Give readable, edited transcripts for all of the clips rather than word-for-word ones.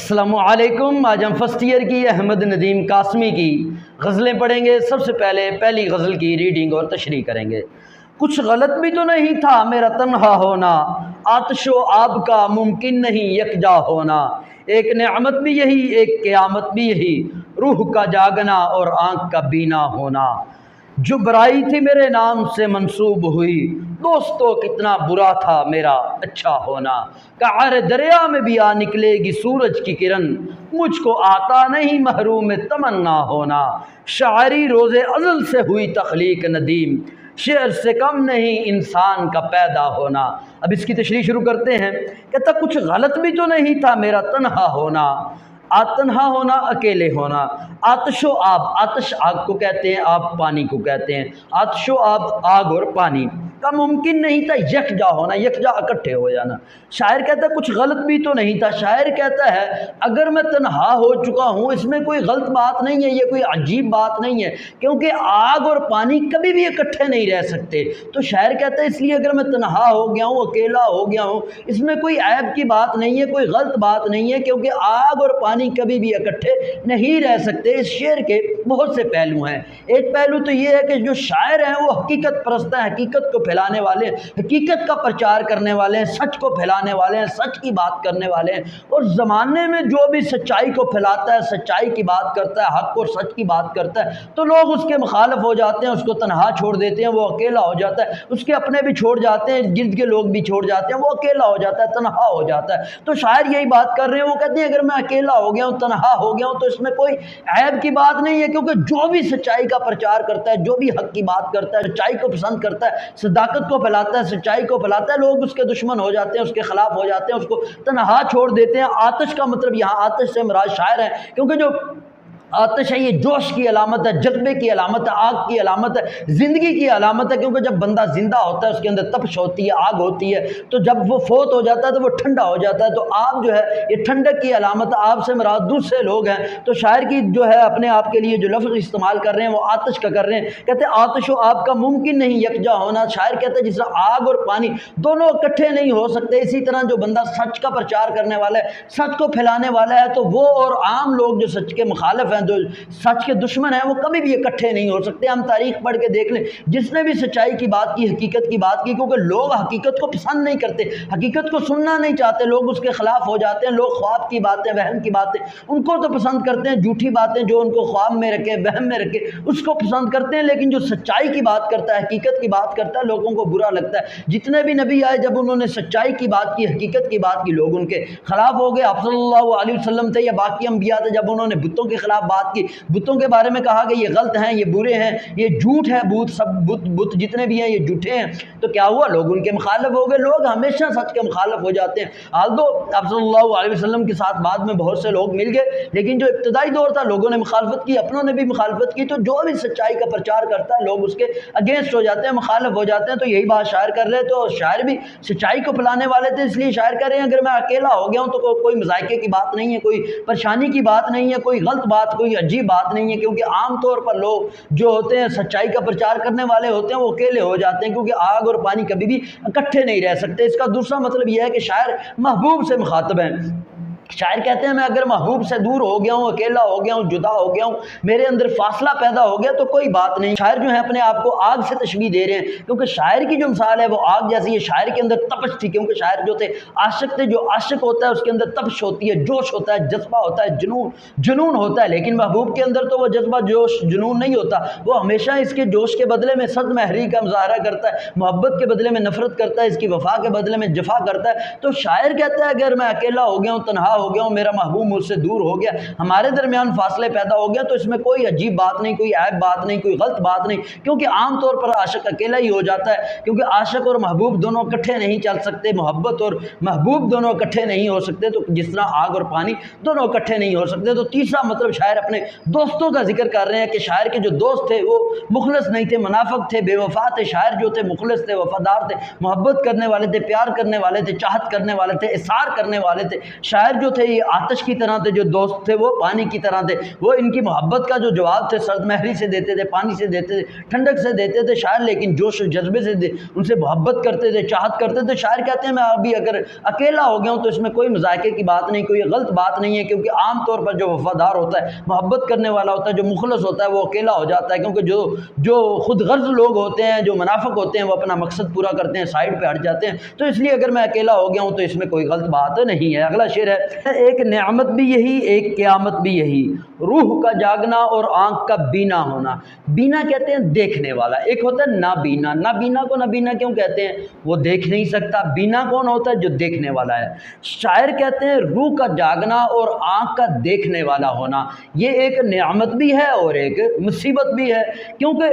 السلام علیکم۔ آج ہم فرسٹ ایئر کی احمد ندیم قاسمی کی غزلیں پڑھیں گے۔ سب سے پہلے پہلی غزل کی ریڈنگ اور تشریح کریں گے۔ کچھ غلط بھی تو نہیں تھا میرا تنہا ہونا، آتش و آب کا ممکن نہیں یکجا ہونا، ایک نعمت بھی یہی ایک قیامت بھی یہی، روح کا جاگنا اور آنکھ کا بینا ہونا، جو برائی تھی میرے نام سے منسوب ہوئی، دوستو کتنا برا تھا میرا اچھا ہونا، قعر دریا میں بھی آ نکلے گی سورج کی کرن، مجھ کو آتا نہیں محروم تمنا ہونا، شاعری روز ازل سے ہوئی تخلیق ندیم، شعر سے کم نہیں انسان کا پیدا ہونا۔ اب اس کی تشریح شروع کرتے ہیں۔ کہتا کچھ غلط بھی تو نہیں تھا میرا تنہا ہونا، تنہا ہونا اکیلے ہونا، آتش و آب، آتش آگ کو کہتے ہیں، آب پانی کو کہتے ہیں، آتش و آب آگ اور پانی کا ممکن نہیں تھا یکجا ہونا، یکجا اکٹھے ہو جانا۔ شاعر کہتا ہے کچھ غلط بھی تو نہیں تھا۔ شاعر کہتا ہے اگر میں تنہا ہو چکا ہوں اس میں کوئی غلط بات نہیں ہے، یہ کوئی عجیب بات نہیں ہے، کیونکہ آگ اور پانی کبھی بھی اکٹھے نہیں رہ سکتے۔ تو شاعر کہتا ہے اس لیے اگر میں تنہا ہو گیا ہوں، اکیلا ہو گیا ہوں، اس میں کوئی عیب کی بات نہیں ہے، کوئی غلط بات نہیں ہے، کیونکہ آگ اور پانی کبھی بھی اکٹھے نہیں رہ سکتے۔ اس شعر کے بہت سے پہلو ہیں۔ ایک پہلو تو یہ ہے کہ جو شاعر ہیں وہ حقیقت پرست ہیں، حقیقت کو پھیلانے والے، حقیقت کا پرچار کرنے والے ہیں، سچ کو پھیلانے والے ہیں، سچ کی بات کرنے والے ہیں، اور زمانے میں جو بھی سچائی کو پھیلاتا ہے، سچائی کی بات کرتا ہے، حق اور سچ کی بات کرتا ہے، تو لوگ اس کے مخالف ہو جاتے ہیں، اس کو تنہا چھوڑ دیتے ہیں، وہ اکیلا ہو جاتا ہے، اس کے اپنے بھی چھوڑ جاتے ہیں، گرد کے لوگ بھی چھوڑ جاتے ہیں، وہ اکیلا ہو جاتا ہے، تنہا ہو جاتا ہے۔ تو شاعر یہی بات کر رہے ہیں، وہ کہتے ہیں اگر میں اکیلا ہو گیا ہوں، تنہا ہو گیا ہوں، تو اس میں کوئی عیب کی بات نہیں ہے، کیونکہ جو بھی سچائی کا پرچار کرتا ہے، جو بھی حق کی بات کرتا ہے، سچائی کو پسند کرتا ہے، صداقت کو پھیلاتا ہے، سچائی کو پھیلاتا ہے، لوگ اس کے دشمن ہو جاتے ہیں، اس کے خلاف ہو جاتے ہیں، اس کو تنہا چھوڑ دیتے ہیں۔ آتش کا مطلب یہاں آتش سے مراد شاعر ہے، کیونکہ جو آتش ہے یہ جوش کی علامت ہے، جذبے کی علامت ہے، آگ کی علامت ہے، زندگی کی علامت ہے، کیونکہ جب بندہ زندہ ہوتا ہے اس کے اندر تپش ہوتی ہے، آگ ہوتی ہے، تو جب وہ فوت ہو جاتا ہے تو وہ ٹھنڈا ہو جاتا ہے، تو آگ جو ہے یہ ٹھنڈک کی علامت ہے۔ آگ سے مراد دوسرے لوگ ہیں۔ تو شاعر کی جو ہے اپنے آپ کے لیے جو لفظ استعمال کر رہے ہیں وہ آتش کا کر رہے ہیں، کہتے ہیں آتش و آگ کا ممکن نہیں یکجا ہونا۔ شاعر کہتا ہے جس طرح آگ اور پانی دونوں اکٹھے نہیں ہو سکتے، اسی طرح جو بندہ سچ کا پرچار کرنے والا ہے، سچ کو پھیلانے والا ہے، تو وہ اور عام لوگ جو سچ کے مخالف ہیں، جو سچ کے دشمن ہیں، وہ کبھی بھی اکٹھے نہیں ہو سکتے۔ ہم تاریخ پڑھ کے دیکھ لیں، جس نے بھی سچائی کی بات کی، حقیقت کی بات کی، کیونکہ لوگ حقیقت کو پسند نہیں کرتے، حقیقت کو سننا نہیں چاہتے، لوگ اس کے خلاف ہو جاتے ہیں، لوگ خواب کی باتیں، وہم کی باتیں ان کو تو پسند کرتے ہیں، جھوٹی باتیں جو ان کو خواب میں رکھے، وہم میں رکھے، اس کو پسند کرتے ہیں، لیکن جو سچائی کی بات کرتا ہے، حقیقت کی بات کرتا ہے، لوگوں کو برا لگتا ہے۔ جتنے بھی نبی آئے جب انہوں نے سچائی کی بات کی، حقیقت کی بات کی، لوگ ان کے خلاف ہو گئے۔ آپ صلی اللہ علیہ وسلم تھے یا باقی انبیاء تھے، جب انہوں نے بتوں کے خلاف بات کی، بتوں کے بارے میں کہا کہ یہ غلط ہیں، یہ برے ہیں، یہ جھوٹ ہے، بت جتنے بھی ہیں یہ جھوٹے ہیں، تو کیا ہوا؟ لوگ ان کے مخالف ہو گئے۔ لوگ ہمیشہ سچ کے مخالف ہو جاتے ہیں۔ آلدو آپ صلی اللہ علیہ وسلم کے ساتھ بعد میں بہت سے لوگ مل گئے، لیکن جو ابتدائی دور تھا لوگوں نے مخالفت کی، اپنوں نے بھی مخالفت کی، تو جو بھی سچائی کا پرچار کرتا ہے لوگ اس کے اگینسٹ ہو جاتے ہیں، مخالف ہو جاتے ہیں۔ تو یہی بات شاعر کر رہے تھے، اور شاعر بھی سچائی کو پھیلانے والے تھے، اس لیے شاعر کہہ رہے ہیں اگر میں اکیلا ہو گیا ہوں تو کوئی مذائقے کی بات نہیں ہے، کوئی پریشانی کی بات نہیں ہے، کوئی غلط بات، کوئی عجیب بات نہیں ہے، کیونکہ عام طور پر لوگ جو ہوتے ہیں سچائی کا پرچار کرنے والے ہوتے ہیں وہ اکیلے ہو جاتے ہیں، کیونکہ آگ اور پانی کبھی بھی اکٹھے نہیں رہ سکتے۔ اس کا دوسرا مطلب یہ ہے کہ شاعر محبوب سے مخاطب ہیں۔ شاعر کہتے ہیں میں اگر محبوب سے دور ہو گیا ہوں، اکیلا ہو گیا ہوں، جدا ہو گیا ہوں، میرے اندر فاصلہ پیدا ہو گیا تو کوئی بات نہیں۔ شاعر جو ہے اپنے آپ کو آگ سے تشبیہ دے رہے ہیں، کیونکہ شاعر کی جو مثال ہے وہ آگ جیسی ہے۔ شاعر کے اندر تپش تھی، کیونکہ شاعر جو تھے عاشق تھے، جو عاشق ہوتا ہے اس کے اندر تپش ہوتی ہے، جوش ہوتا ہے، جذبہ ہوتا ہے، جنون ہوتا ہے، لیکن محبوب کے اندر تو وہ جذبہ، جوش، جنون نہیں ہوتا۔ وہ ہمیشہ اس کے جوش کے بدلے میں صد مہری کا مظاہرہ کرتا ہے، محبت کے بدلے میں نفرت کرتا ہے، اس کی وفا کے بدلے میں جفا کرتا ہے۔ تو شاعر کہتا ہے اگر میں اکیلا ہو گیا ہوں، تنہا ہو گیا ہوں، میرا محبوب مجھ سے دور ہو گیا، ہمارے درمیان فاصلے پیدا ہو گیا، تو اس میں کوئی عجیب بات نہیں، کوئی عیب بات نہیں، کوئی غلط بات نہیں، کیونکہ عام طور پر عاشق اکیلا ہی ہو جاتا ہے، کیونکہ عاشق اور محبوب دونوں اکٹھے نہیں چل سکتے، محبت اور محبوب دونوں اکٹھے نہیں ہو سکتے، تو جس طرح آگ اور پانی دونوں اکٹھے نہیں ہو سکتے۔ تو تیسرا مطلب شاعر اپنے دوستوں کا ذکر کر رہے ہیں کہ شاعر کے جو دوست تھے وہ مخلص نہیں تھے، منافق تھے، بے وفا تھے۔ شاعر جو تھے مخلص تھے، وفادار تھے، محبت کرنے والے تھے، پیار کرنے والے تھے، چاہت کرنے والے تھے، اصرار کرنے والے تھے۔ شاعر جو تھے یہ آتش کی طرح تھے، جو دوست تھے وہ پانی کی طرح تھے، وہ ان کی محبت کا جو جواب تھے سرد مہری سے دیتے تھے، پانی سے دیتے تھے، ٹھنڈک سے دیتے تھے شاعر، لیکن جوش و جذبے سے ان سے محبت کرتے تھے، چاہت کرتے تھے۔ شاعر کہتے ہیں میں ابھی اگر اکیلا ہو گیا ہوں تو اس میں کوئی مذائقے کی بات نہیں، کوئی غلط بات نہیں ہے، کیونکہ عام طور پر جو وفادار ہوتا ہے، محبت کرنے والا ہوتا ہے، جو مخلص ہوتا ہے وہ اکیلا ہو جاتا ہے، کیونکہ جو خود غرض لوگ ہوتے ہیں، جو منافق ہوتے ہیں، وہ اپنا مقصد پورا کرتے ہیں، سائڈ پہ ہٹ جاتے ہیں۔ تو اس لیے اگر میں اکیلا ہو گیا ہوں تو اس میں کوئی غلط بات نہیں ہے۔ اگلا شعر ہے، ایک نعمت بھی یہی ایک قیامت بھی یہی، روح کا جاگنا اور آنکھ کا بینا ہونا۔ بینا کہتے ہیں دیکھنے والا، ایک ہوتا ہے نابینا۔ نابینا کو نابینا کیوں کہتے ہیں؟ وہ دیکھ نہیں سکتا۔ بینا کون ہوتا ہے؟ جو دیکھنے والا ہے۔ شاعر کہتے ہیں روح کا جاگنا اور آنکھ کا دیکھنے والا ہونا یہ ایک نعمت بھی ہے اور ایک مصیبت بھی ہے، کیونکہ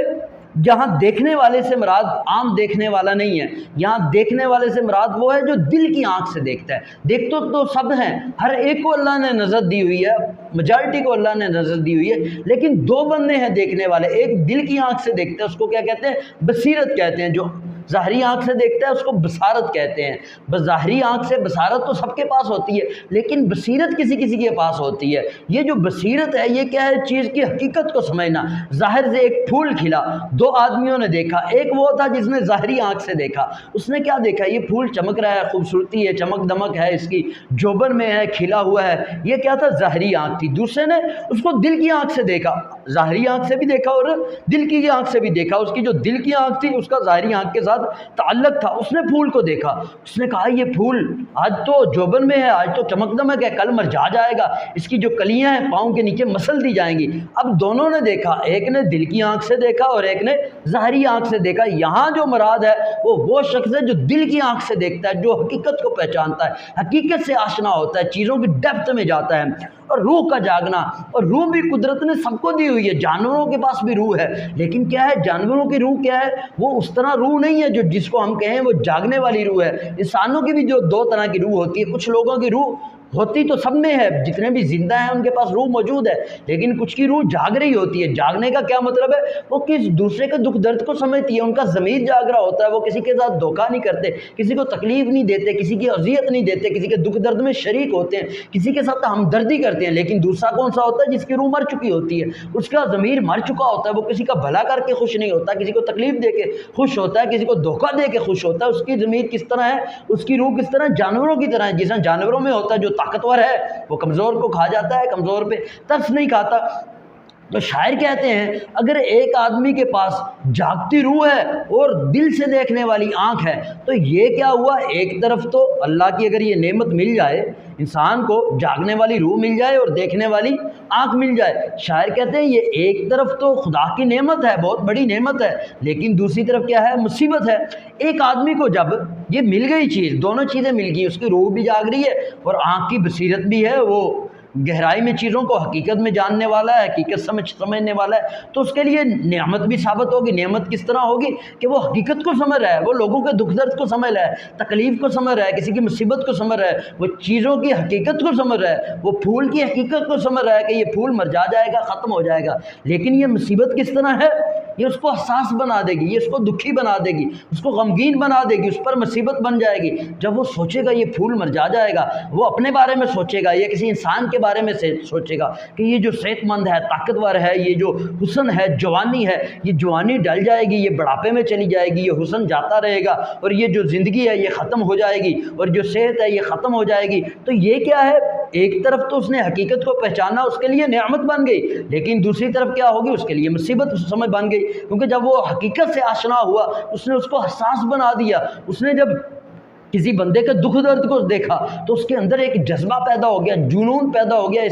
جہاں دیکھنے والے سے مراد عام دیکھنے والا نہیں ہے، یہاں دیکھنے والے سے مراد وہ ہے جو دل کی آنکھ سے دیکھتا ہے۔ دیکھ تو سب ہیں، ہر ایک کو اللہ نے نظر دی ہوئی ہے، میجارٹی کو اللہ نے نظر دی ہوئی ہے، لیکن دو بندے ہیں دیکھنے والے، ایک دل کی آنکھ سے دیکھتا ہے، اس کو کیا کہتے ہیں؟ بصیرت کہتے ہیں۔ جو ظاہری آنکھ سے دیکھتا ہے اس کو بصارت کہتے ہیں۔ ظاہری آنکھ سے بصارت تو سب کے پاس ہوتی ہے، لیکن بصیرت کسی کسی کے پاس ہوتی ہے۔ یہ جو بصیرت ہے یہ کیا ہے؟ چیز کی حقیقت کو سمجھنا۔ ظاہر سے ایک پھول کھلا، دو آدمیوں نے دیکھا، ایک وہ تھا جس نے ظاہری آنکھ سے دیکھا، اس نے کیا دیکھا؟ یہ پھول چمک رہا ہے، خوبصورتی ہے، چمک دمک ہے، اس کی جوبن میں ہے، کھلا ہوا ہے، یہ کیا تھا؟ ظاہری آنکھ تھی۔ دوسرے نے اس کو دل کی آنکھ سے دیکھا، ظاہری آنکھ سے بھی دیکھا اور دل کی آنکھ سے بھی دیکھا۔ اس کی جو دل کی آنکھ تھی اس کا ظاہری آنکھ کے ساتھ تعلق تھا، اس نے پھول کو دیکھا، اس نے کہا یہ پھول آج تو جوبن میں ہے، آج تو چمک دمک ہے، کل مرجھا جائے گا، اس کی جو کلیاں ہیں پاؤں کے نیچے مسل دی جائیں گی۔ اب دونوں نے دیکھا، ایک نے دل کی آنکھ سے دیکھا اور ایک نے ظاہری آنکھ سے دیکھا۔ یہاں جو مراد ہے وہ شخص ہے جو دل کی آنکھ سے دیکھتا ہے، جو حقیقت کو پہچانتا ہے، حقیقت سے آشنا ہوتا ہے، چیزوں کی ڈیپتھ میں جاتا ہے۔ اور روح کا جاگنا، اور روح بھی قدرت نے سب کو دی ہوئی ہے، جانوروں کے پاس بھی روح ہے، لیکن کیا ہے؟ جانوروں کی روح کیا ہے؟ وہ اس طرح روح نہیں ہے جو جس کو ہم کہیں وہ جاگنے والی روح ہے۔ انسانوں کی بھی جو دو طرح کی روح ہوتی ہے، کچھ لوگوں کی روح ہوتی تو سب میں ہے، جتنے بھی زندہ ہیں ان کے پاس روح موجود ہے، لیکن کچھ کی روح جاگ رہی ہوتی ہے۔ جاگنے کا کیا مطلب ہے؟ وہ کس دوسرے کے دکھ درد کو سمجھتی ہے، ان کا ضمیر جاگ رہا ہوتا ہے، وہ کسی کے ساتھ دھوکہ نہیں کرتے، کسی کو تکلیف نہیں دیتے، کسی کی اذیت نہیں دیتے، کسی کے دکھ درد میں شریک ہوتے ہیں، کسی کے ساتھ ہمدردی کرتے ہیں۔ لیکن دوسرا کون سا ہوتا ہے؟ جس کی روح مر چکی ہوتی ہے، اس کا ضمیر مر چکا ہوتا ہے، وہ کسی کا بھلا کر کے خوش نہیں ہوتا، کسی کو تکلیف دے کے خوش ہوتا ہے، کسی کو دھوکہ دے کے خوش ہوتا ہے۔ اس کی ضمیر کس طرح ہے؟ اس کی روح کس طرح؟ جانوروں کی طرح ہے۔ جس طرح جانوروں میں ہوتا ہے جو طاقتور ہے وہ کمزور کو کھا جاتا ہے، کمزور پہ ترس نہیں کھاتا۔ تو شاعر کہتے ہیں اگر ایک آدمی کے پاس جاگتی روح ہے اور دل سے دیکھنے والی آنکھ ہے تو یہ کیا ہوا؟ ایک طرف تو اللہ کی اگر یہ نعمت مل جائے، انسان کو جاگنے والی روح مل جائے اور دیکھنے والی آنکھ مل جائے، شاعر کہتے ہیں یہ ایک طرف تو خدا کی نعمت ہے، بہت بڑی نعمت ہے، لیکن دوسری طرف کیا ہے؟ مصیبت ہے۔ ایک آدمی کو جب یہ مل گئی چیز، دونوں چیزیں مل گئی، اس کی روح بھی جاگ رہی ہے اور آنکھ کی بصیرت بھی ہے، وہ گہرائی میں چیزوں کو حقیقت میں جاننے والا ہے، حقیقت سمجھنے والا ہے، تو اس کے لیے نعمت بھی ثابت ہوگی۔ نعمت کس طرح ہوگی؟ کہ وہ حقیقت کو سمجھ رہا ہے، وہ لوگوں کے دکھ درد کو سمجھ رہا ہے، تکلیف کو سمجھ رہا ہے، کسی کی مصیبت کو سمجھ رہا ہے، وہ چیزوں کی حقیقت کو سمجھ رہا ہے، وہ پھول کی حقیقت کو سمجھ رہا ہے کہ یہ پھول مرجھا جائے گا، ختم ہو جائے گا۔ لیکن یہ مصیبت کس طرح ہے؟ یہ اس کو حساس بنا دے گی، یہ اس کو دکھی بنا دے گی، اس کو غمگین بنا دے گی، اس پر مصیبت بن جائے گی۔ جب وہ سوچے گا یہ پھول مرجھا جائے گا، وہ اپنے بارے میں سوچے گا، یہ کسی انسان کے بارے میں سوچے گا کہ یہ جو صحت مند ہے، طاقتور ہے، یہ جو حسن ہے، جوانی ہے، یہ جوانی ڈل جائے گی، یہ بڑھاپے میں چلی جائے گی، یہ حسن جاتا رہے گا، اور یہ جو زندگی ہے یہ ختم ہو جائے گی، اور جو صحت ہے یہ ختم ہو جائے گی۔ تو یہ کیا ہے؟ ایک طرف تو اس نے حقیقت کو پہچانا، اس کے لیے نعمت بن گئی، لیکن دوسری طرف کیا ہوگی؟ اس کے لیے مصیبت سمجھ بن گئی، کیونکہ جب وہ حقیقت سے آشنا ہوا اس نے اس کو حساس بنا دیا۔ اس نے جب کسی بندے کے دکھ درد کو دیکھا تو اس کے اندر ایک جذبہ پیدا ہو گیا، جنون پیدا ہو گیا،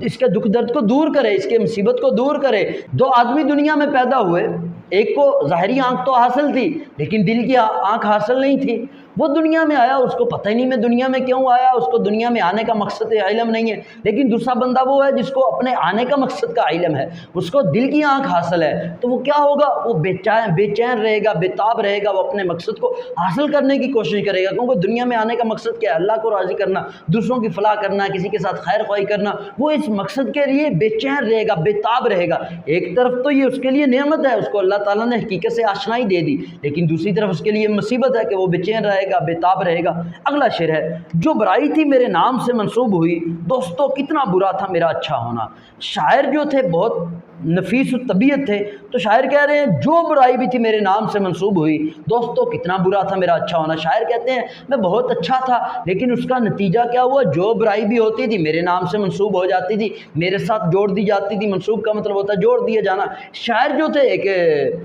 اس کے دکھ درد کو دور کرے، اس کے مصیبت کو دور کرے۔ دو آدمی دنیا میں پیدا ہوئے، ایک کو ظاہری آنکھ تو حاصل تھی لیکن دل کی آنکھ حاصل نہیں تھی۔ وہ دنیا میں آیا، اس کو پتہ ہی نہیں میں دنیا میں کیوں آیا، اس کو دنیا میں آنے کا مقصد علم نہیں ہے۔ لیکن دوسرا بندہ وہ ہے جس کو اپنے آنے کا مقصد کا علم ہے، اس کو دل کی آنکھ حاصل ہے، تو وہ کیا ہوگا؟ وہ بے چین رہے گا، بے تاب رہے گا، وہ اپنے مقصد کو حاصل کرنے کی کوشش کرے گا، کیونکہ دنیا میں آنے کا مقصد کیا ہے؟ اللہ کو راضی کرنا، دوسروں کی فلاح کرنا، کسی کے ساتھ خیر خواہی کرنا۔ وہ اس مقصد کے لیے بے چین رہے گا، بے تاب رہے گا۔ ایک طرف تو یہ اس کے لیے نعمت ہے، اس کو اللہ تعالیٰ نے حقیقت سے آشنائی دے دی، لیکن دوسری طرف اس کے لیے مصیبت ہے کہ وہ بے چین رہے گا، رہے گا، بےتاب رہے گا۔ اگلا شعر ہے، جو برائی تھی میرے نام سے منسوب ہوئی، دوستو کتنا برا تھا میرا اچھا ہونا۔ شاعر جو تھے بہت نفیس الطبیعت تھے، تو شاعر کہہ رہے ہیں جو برائی بھی تھی میرے نام سے منسوب ہوئی، دوستو کتنا برا تھا میرا اچھا ہونا۔ شاعر کہتے ہیں میں بہت اچھا تھا، لیکن اس کا نتیجہ کیا ہوا؟ جو برائی بھی ہوتی تھی میرے نام سے منسوب ہو جاتی تھی، میرے ساتھ جوڑ دی جاتی تھی۔ منسوب کا مطلب ہوتا ہے جوڑ دیا جانا۔ شاعر جو تھے ایک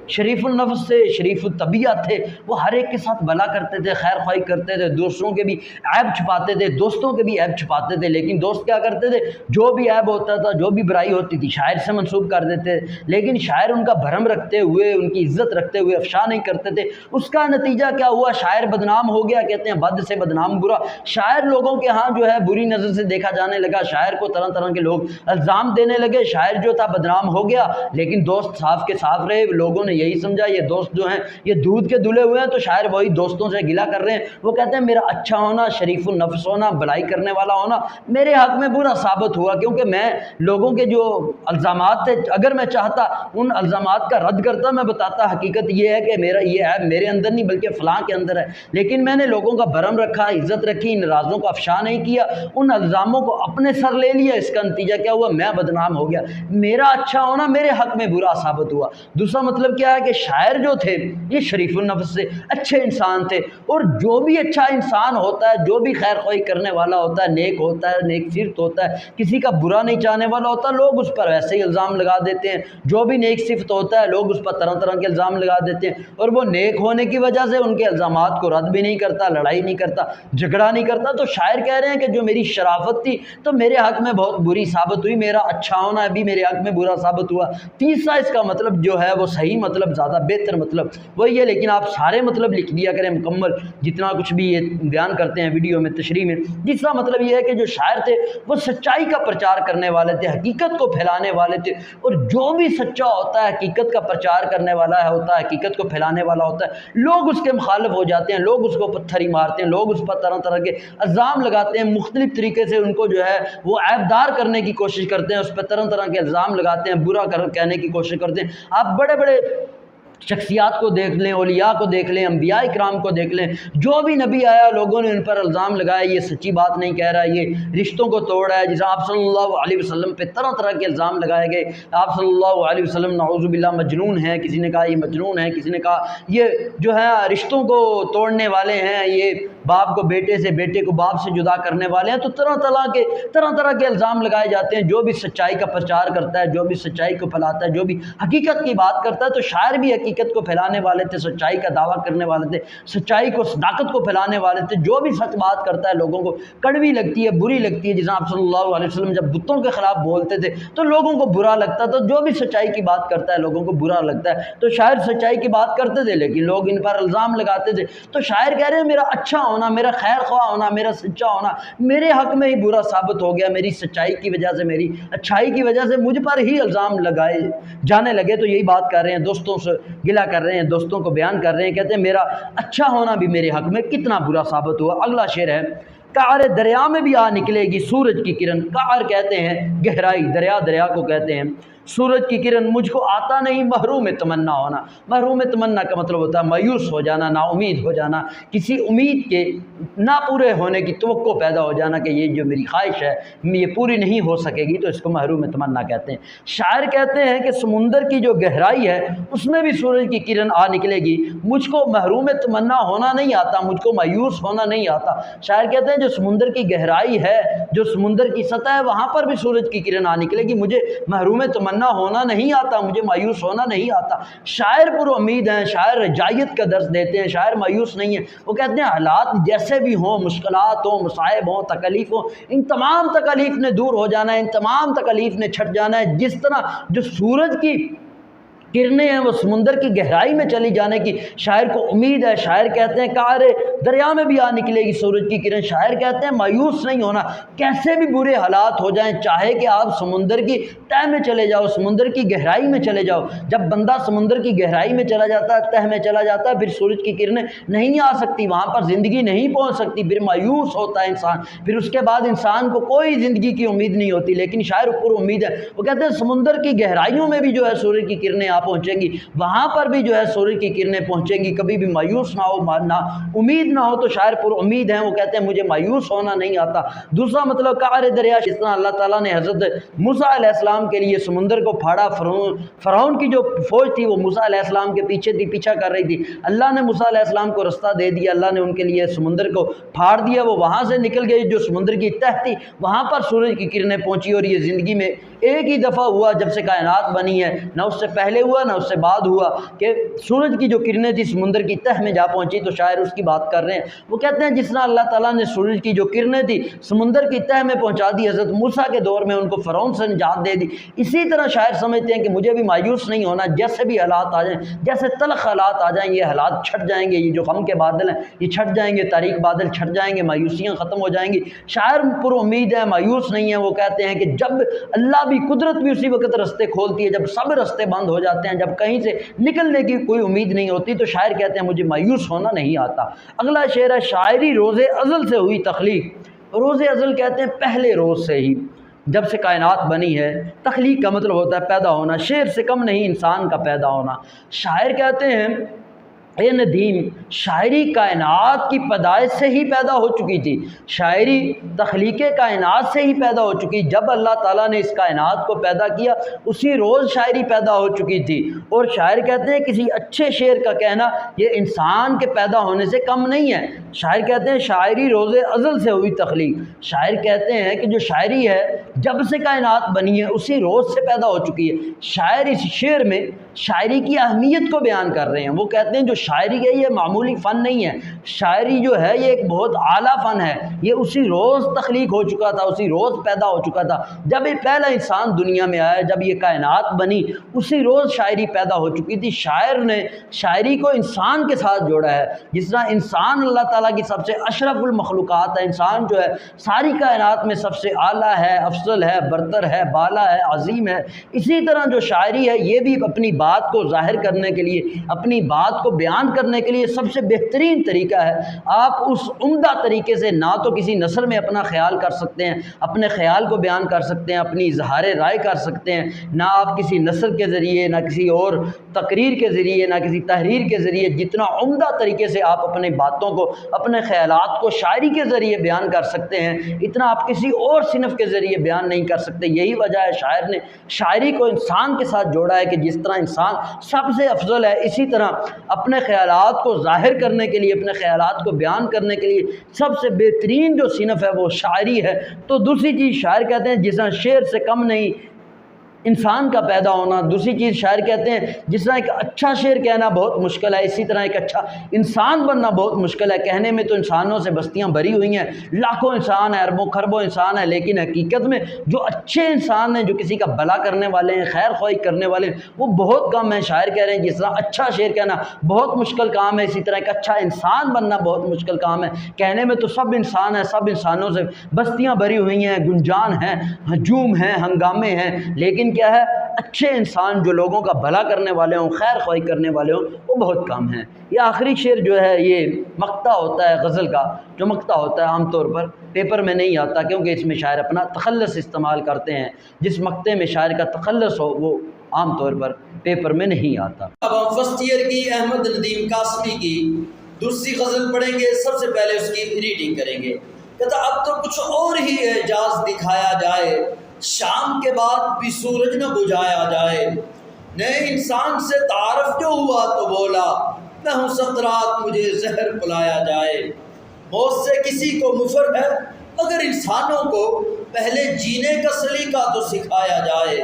شریف النفس تھے، شریف الطبیعت تھے، وہ ہر ایک کے ساتھ بھلا کرتے تھے، خیر خواہی کرتے تھے، دوسروں کے بھی عیب چھپاتے تھے، دوستوں کے بھی عیب چھپاتے تھے۔ لیکن دوست کیا کرتے تھے؟ جو بھی عیب ہوتا تھا، جو بھی برائی ہوتی تھی، شاعر سے منسوب کر دیتے، لیکن شاعر ان کا بھرم رکھتے ہوئے، ان کی عزت رکھتے ہوئے افشا نہیں کرتے تھے۔ اس کا نتیجہ کیا ہوا؟ شاعر بدنام ہو گیا۔ کہتے ہیں بد سے بدنام برا۔ شاعر لوگوں کے ہاں جو ہے بری نظر سے دیکھا جانے لگا، شاعر کو طرح طرح کے لوگ الزام دینے لگے، شاعر جو تھا بدنام ہو گیا، لیکن دوست صاف کے صاف رہے۔ لوگوں نے یہی سمجھا یہ دوست جو ہیں یہ دودھ کے دھلے ہوئے ہیں، تو شاعر وہی دوستوں سے گلہ کر رہے ہیں۔ وہ کہتے ہیں میرا اچھا ہونا، شریف النفس ہونا، بھلائی کرنے والا ہونا میرے حق میں برا ثابت ہوا، کیونکہ میں لوگوں کے جو الزامات تھے، اگر میں چاہتا ان الزامات کا رد کرتا، میں بتاتا حقیقت یہ ہے کہ میرا یہ عیب میرے اندر نہیں بلکہ فلاں کے اندر ہے، لیکن میں نے لوگوں کا بھرم رکھا، عزت رکھی، ان رازوں کو افشا نہیں کیا، ان الزاموں کو اپنے سر لے لیا۔ اس کا نتیجہ کیا ہوا؟ میں بدنام ہو گیا، میرا اچھا ہونا میرے حق میں برا ثابت ہوا۔ دوسرا مطلب کیا ہے کہ شاعر جو تھے یہ شریف النفس سے اچھے انسان تھے، اور جو بھی اچھا انسان ہوتا ہے، جو بھی خیر خواہی کرنے والا ہوتا ہے، نیک ہوتا ہے، نیک صفت ہوتا ہے، کسی کا برا نہیں چاہنے والا ہوتا، لوگ اس پر ویسے ہی الزام لگا دیتے ہیں۔ جو بھی نیک صفت ہوتا ہے لوگ اس پر طرح طرح کے الزام لگا دیتے ہیں، اور وہ نیک ہونے کی وجہ سے ان کے الزامات کو رد بھی نہیں کرتا، لڑائی نہیں کرتا، جھگڑا نہیں کرتا۔ تو شاعر کہہ رہے ہیں کہ جو میری شرافت تھی تو میرے حق میں بہت بری ثابت ہوئی، میرا اچھا ہونا بھی میرے حق میں برا ثابت ہوا۔ تیسرا اس کا مطلب جو ہے وہ صحیح مطلب، زیادہ بہتر مطلب وہی ہے، لیکن آپ سارے مطلب لکھ دیا کریں مکمل، جتنا کچھ بھی یہ بیان کرتے ہیں ویڈیو میں تشریح میں۔ تیسرا مطلب یہ ہے کہ جو شاعر تھے وہ سچائی کا پرچار کرنے والے تھے، حقیقت کو پھیلانے والے تھے، اور جو بھی سچا ہوتا ہے، حقیقت کا پرچار کرنے والا ہوتا ہے، حقیقت کو پھیلانے والا ہوتا ہے، لوگ اس کے مخالف ہو جاتے ہیں، لوگ اس کو پتھر ہی مارتے ہیں، لوگ اس پر طرح طرح کے الزام لگاتے ہیں، مختلف طریقے سے ان کو جو ہے وہ عیب دار کرنے کی کوشش کرتے ہیں، اس پہ طرح طرح کے الزام لگاتے ہیں، برا کہنے کی کوشش کرتے ہیں۔ آپ بڑے بڑے شخصیات کو دیکھ لیں، اولیاء کو دیکھ لیں، انبیاء کرام کو دیکھ لیں، جو بھی نبی آیا لوگوں نے ان پر الزام لگایا یہ سچی بات نہیں کہہ رہا، یہ رشتوں کو توڑ رہا ہے۔ جیسے آپ صلی اللہ علیہ وسلم پہ طرح طرح کے الزام لگائے گئے، آپ صلی اللہ علیہ وسلم نعوذ باللہ مجنون ہیں، کسی نے کہا یہ مجنون ہے، کسی نے کہا یہ جو ہے رشتوں کو توڑنے والے ہیں، یہ باپ کو بیٹے سے، بیٹے کو باپ سے جدا کرنے والے ہیں۔ تو طرح طرح کے الزام لگائے جاتے ہیں۔ جو بھی سچائی کا پرچار کرتا ہے، جو بھی سچائی کو پھیلاتا ہے، جو بھی حقیقت کی بات کرتا ہے، تو شاعر بھی حقیقت کو پھیلانے والے تھے، سچائی کا دعویٰ کرنے والے تھے، سچائی کو، صداقت کو پھیلانے والے تھے۔ جو بھی سچ بات کرتا ہے لوگوں کو کڑوی لگتی ہے، بری لگتی ہے۔ جیسے آپ صلی اللہ علیہ وسلم جب بتوں کے خلاف بولتے تھے تو لوگوں کو برا لگتا تھا، جو بھی سچائی کی بات کرتا ہے لوگوں کو برا لگتا ہے۔ تو شاعر سچائی کی بات کرتے تھے لیکن لوگ ان پر الزام لگاتے تھے۔ تو شاعر کہہ رہے ہیں میرا اچھا ہونا، میرا خیر خواہ ہونا، میرا سچا ہونا میرے حق میں ہی برا ثابت ہو گیا، میری سچائی کی وجہ سے، میری اچھائی کی وجہ سے مجھ پر ہی الزام لگائے جانے لگے۔ تو یہی بات کر رہے ہیں، دوستوں سے گلہ کر رہے ہیں، دوستوں کو بیان کر رہے ہیں، کہتے ہیں میرا اچھا ہونا بھی میرے حق میں کتنا برا ثابت ہوا۔ اگلا شعر ہے، قعر دریا میں بھی آ نکلے گی سورج کی کرن۔ قعر کہتے ہیں گہرائی، دریا کو کہتے ہیں۔ سورج کی کرن، مجھ کو آتا نہیں محروم تمنا ہونا۔ محروم تمنا کا مطلب ہوتا ہے مایوس ہو جانا، نا امید ہو جانا، کسی امید کے نہ پورے ہونے کی توقع پیدا ہو جانا کہ یہ جو میری خواہش ہے یہ پوری نہیں ہو سکے گی، تو اس کو محروم تمنا کہتے ہیں۔ شاعر کہتے ہیں کہ سمندر کی جو گہرائی ہے اس میں بھی سورج کی کرن آ نکلے گی، مجھ کو محروم تمنا ہونا نہیں آتا، مجھ کو مایوس ہونا نہیں آتا۔ شاعر کہتے ہیں جو سمندر کی گہرائی ہے، جو سمندر کی سطح ہے، وہاں پر بھی سورج کی کرن آ نکلے گی، مجھے محروم تمنا ہونا نہیں آتا، مجھے مایوس ہونا نہیں آتا۔ شاعر پر امید ہیں، شاعر رجائیت کا درس دیتے ہیں، شاعر مایوس نہیں ہیں۔ وہ کہتے ہیں حالات جیسے بھی ہوں، مشکلات ہوں، مصائب ہوں، تکلیف ہوں، ان تمام تکلیف نے دور ہو جانا ہے، ان تمام تکلیف نے چھٹ جانا ہے۔ جس طرح جو سورج کی کرنیں ہیں وہ سمندر کی گہرائی میں چلی جانے کی شاعر کو امید ہے۔ شاعر کہتے ہیں قعر دریا میں بھی آ نکلے گی سورج کی کرن۔ شاعر کہتے ہیں مایوس نہیں ہونا، کیسے بھی برے حالات ہو جائیں، چاہے کہ آپ سمندر کی تہ میں چلے جاؤ، سمندر کی گہرائی میں چلے جاؤ، جب بندہ سمندر کی گہرائی میں چلا جاتا ہے، تہ میں چلا جاتا ہے، پھر سورج کی کرنیں نہیں آ سکتی، وہاں پر زندگی نہیں پہنچ سکتی، پھر مایوس ہوتا ہے انسان، پھر اس کے بعد انسان کو کوئی زندگی کی امید نہیں ہوتی۔ لیکن شاعر پر امید ہے، وہ کہتے ہیں سمندر کی گہرائیوں میں بھی جو ہے سورج کی کرنیں آپ پہنچیں گی، وہاں پر بھی جو ہے سورج کی کرنیں پہنچیں گی، کبھی بھی مایوس نہ ہو، ماننا امید نہ ہو۔ تو شاعر پر امید ہیں، وہ کہتے ہیں مجھے مایوس ہونا نہیں آتا۔ دوسرا مطلب قعر دریا، جس طرح اللہ تعالیٰ نے حضرت موسیٰ علیہ السلام کے لیے سمندر کو پھاڑا، فرعون کی جو فوج تھی وہ موسیٰ علیہ السلام کے پیچھے تھی، پیچھا کر رہی تھی، اللہ نے موسیٰ علیہ السلام کو رستہ دے دیا، اللہ نے ان کے لیے سمندر کو پھاڑ دیا، وہ وہاں سے نکل گئی، جو سمندر کی تہ تھی وہاں پر سورج کی کرنیں پہنچی۔ اور یہ زندگی میں ایک ہی دفعہ ہوا جب سے کائنات بنی ہے، نہ اس سے پہلے ہوا نہ اس سے بعد ہوا کہ سورج کی جو کرنیں تھی سمندر کی تہ میں جا پہنچی۔ تو شاعر اس کی بات کر رہے ہیں، وہ کہتے ہیں جس طرح اللہ تعالیٰ نے سورج کی جو کرنیں تھی سمندر کی تہ میں پہنچا دی، حضرت موسیٰ کے دور میں ان کو فرعون سے نجات دے دی، اسی طرح شاعر سمجھتے ہیں کہ مجھے بھی مایوس نہیں ہونا، جیسے بھی حالات آ جائیں، جیسے تلخ حالات آ جائیں، یہ حالات چھٹ جائیں گے، یہ جو غم کے بادل ہیں یہ چھٹ جائیں گے، تاریک بادل چھٹ جائیں گے، مایوسیاں ختم ہو جائیں گی۔ شاعر پر امید ہے، مایوس نہیں ہے۔ وہ کہتے ہیں کہ جب اللہ بھی، قدرت بھی اسی وقت رستے کھولتی ہے جب سب رستے بند ہو جاتے ہیں، جب کہیں سے نکلنے کی کوئی امید نہیں ہوتی، تو شاعر کہتے ہیں مجھے مایوس ہونا نہیں آتا۔ اگلا شعر ہے، شاعری روز ازل سے ہوئی تخلیق۔ روز ازل کہتے ہیں پہلے روز سے ہی، جب سے کائنات بنی ہے۔ تخلیق کا مطلب ہوتا ہے پیدا ہونا، شعر سے کم نہیں انسان کا پیدا ہونا۔ شاعر کہتے ہیں اے ندیم، شاعری کائنات کی پیدائش سے ہی پیدا ہو چکی تھی، شاعری تخلیق کائنات سے ہی پیدا ہو چکی، جب اللہ تعالیٰ نے اس کائنات کو پیدا کیا اسی روز شاعری پیدا ہو چکی تھی۔ اور شاعر کہتے ہیں کسی اچھے شعر کا کہنا یہ انسان کے پیدا ہونے سے کم نہیں ہے۔ شاعر کہتے ہیں شاعری روز ازل سے ہوئی تخلیق۔ شاعر کہتے ہیں کہ جو شاعری ہے جب سے کائنات بنی ہے اسی روز سے پیدا ہو چکی ہے۔ شاعر اس شعر میں شاعری کی اہمیت کو بیان کر رہے ہیں۔ وہ کہتے ہیں جو شاعری ہے یہ معمولی فن نہیں ہے، شاعری جو ہے یہ ایک بہت اعلیٰ فن ہے، یہ اسی روز تخلیق ہو چکا تھا، اسی روز پیدا ہو چکا تھا جب یہ پہلا انسان دنیا میں آیا، جب یہ کائنات بنی اسی روز شاعری پیدا ہو چکی تھی۔ شاعر نے شاعری کو انسان کے ساتھ جوڑا ہے، جس طرح انسان اللہ تعالیٰ کی سب سے اشرف المخلوقات ہے، انسان جو ہے ساری کائنات میں سب سے اعلیٰ ہے، افضل ہے، برتر ہے، بالا ہے، عظیم ہے، اسی طرح جو شاعری ہے یہ بھی اپنی بات کو ظاہر کرنے کے لیے، اپنی بات کو بیان کرنے کے لیے سب سے بہترین طریقہ ہے۔ آپ اس عمدہ طریقے سے نہ تو کسی نثر میں اپنا خیال کر سکتے ہیں، اپنے خیال کو بیان کر سکتے ہیں، اپنی اظہار رائے کر سکتے ہیں، نہ آپ کسی نثر کے ذریعے، نہ کسی اور تقریر کے ذریعے، نہ کسی تحریر کے ذریعے، جتنا عمدہ طریقے سے آپ اپنے باتوں کو، اپنے خیالات کو شاعری کے ذریعے بیان کر سکتے ہیں، اتنا آپ کسی اور صنف کے ذریعے بیان نہیں کر سکتے۔ یہی وجہ ہے شاعر نے شاعری کو انسان کے ساتھ جوڑا ہے کہ جس طرح انسان سب سے افضل ہے، اسی طرح اپنے خیالات کو ظاہر کرنے کے لیے، اپنے خیالات کو بیان کرنے کے لیے سب سے بہترین جو صنف ہے وہ شاعری ہے۔ تو دوسری چیز شاعر کہتے ہیں جس طرح شعر سے کم نہیں انسان کا پیدا ہونا، دوسری چیز شاعر کہتے ہیں جس طرح ایک اچھا شعر کہنا بہت مشکل ہے، اسی طرح ایک اچھا انسان بننا بہت مشکل ہے۔ کہنے میں تو انسانوں سے بستیاں بھری ہوئی ہیں، لاکھوں انسان ہیں، اربوں خربوں انسان ہیں، لیکن حقیقت میں جو اچھے انسان ہیں، جو کسی کا بھلا کرنے والے ہیں، خیر خواہی کرنے والے ہیں، وہ بہت کم ہیں۔ شاعر کہہ رہے ہیں جس طرح اچھا شعر کہنا بہت مشکل کام ہے، اسی طرح ایک اچھا انسان بننا بہت مشکل کام ہے۔ کہنے میں تو سب انسان ہیں، سب انسانوں سے بستیاں بھری ہوئی ہیں، گنجان ہیں، ہجوم ہیں، ہنگامے ہیں، لیکن کیا ہے اچھے انسان جو لوگوں کا بھلا کرنے والے ہوں، خیر خواہی کرنے والے ہوں، وہ بہت کم ہیں۔ یہ آخری شعر جو ہے یہ مقطع ہوتا ہے غزل کا، جو مقطع ہوتا ہے عام طور پر پیپر میں نہیں آتا، کیونکہ اس میں شاعر اپنا تخلص استعمال کرتے ہیں۔ جس مقطع میں شاعر کا تخلص ہو وہ عام طور پر پیپر میں نہیں آتا۔ اب ہم فرسٹ ایئر کی احمد ندیم قاسمی کی دوسری غزل پڑھیں گے، سب سے پہلے اس کی ریڈنگ کریں گے۔ کہتا اب تو کچھ اور ہی اعجاز دکھایا جائے، شام کے بعد بھی سورج نہ بجھایا جائے، نئے انسان سے تعارف جو ہوا تو بولا، میں ہوں سقراط مجھے زہر پلایا جائے۔ موت سے کسی کو مفر ہے مگر انسانوں کو پہلے جینے کا سلیقہ تو سکھایا جائے،